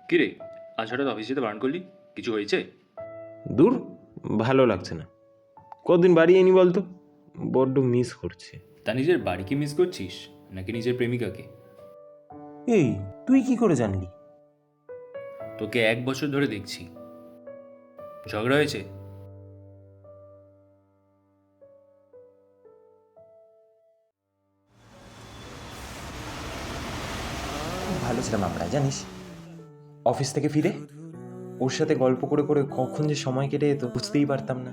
কিরে, আজ হঠাৎ অফিস যেতে বারণ করলি? কিছু হয়েছে? দূর, ভালো লাগছে না। কতদিন বাড়ি এনি বলতো, বড্ড মিস করছে। তা নিজের বাড়িকে মিস করছিস নাকি নিজের প্রেমিকাকে? এই, তুই কি করে জানলি? তোকে 1 বছর ধরে দেখছি। ঝগড়া হয়েছে? ভালো ছিলাম আমরা, জানিস। অফিস থেকে ফিরে ওর সাথে গল্প করে করে কখন যে সময় কেটে যেত বুঝতেই পারতাম না।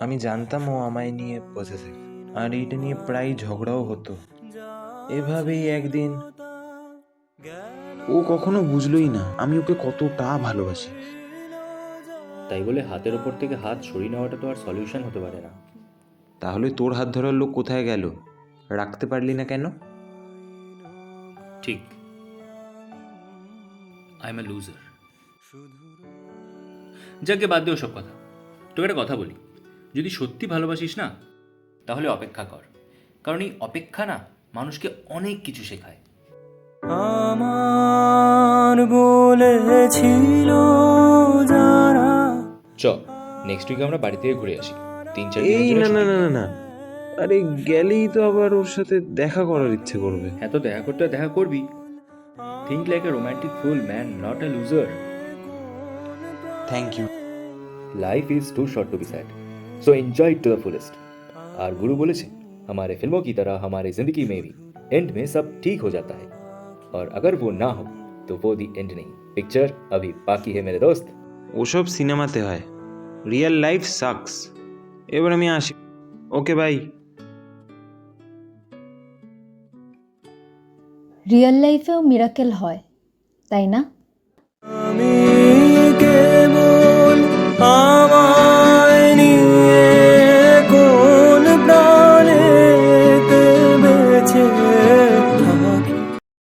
আমি জানতাম ও আমায় নিয়ে পজেসিভ, আর এইটা নিয়ে প্রায় ঝগড়াও হতো। এভাবেই একদিন ও কখনো বুঝলোই না আমি ওকে কতটা ভালোবাসি। তাই বলে হাতের ওপর থেকে হাত সরিয়ে নেওয়াটা তো আর সলিউশন হতে পারে না। তাহলে তোর হাত ধরার লোক কোথায় গেল? রাখতে পারলি না কেন? ঠিক, আই এম এ লুজার। যাকে বাদ দে ওসব কথা। তোকে একটা কথা বলি, যদি সত্যি ভালোবাসিস না তাহলে অপেক্ষা কর, কারণ এই অপেক্ষা না মানুষকে অনেক কিছু শেখায়। আমার বলেছিল যারা। চ, নেক্সট উইকে আমরা বাড়ি থেকে ঘুরে আসি। 3-4 এই দিনের জন্য না না ছুটি না না নিয়ে। না, আরে গেলেই তো আবার ওর সাথে দেখা করার ইচ্ছে করবে। হ্যাঁ, তো দেখা করতে দেখা করবি। Think like a romantic fool man, not a loser. Thank you. Life is too short to be sad, so enjoy it to the fullest. और गुरु बोले थे, हमारे फिल्मों की तरह हमारे जिंदगी में भी एंड में सब ठीक हो जाता है, और अगर वो ना हो तो वो दी एंड नहीं, पिक्चर अभी बाकी है मेरे दोस्त। ওসব সিনেমাতে হয়, রিয়েল লাইফ সাকস। এবার আমি আসি, ওকে বাই। রিয়েল লাইফেও মিরাকেল হয়, তাই না? আমি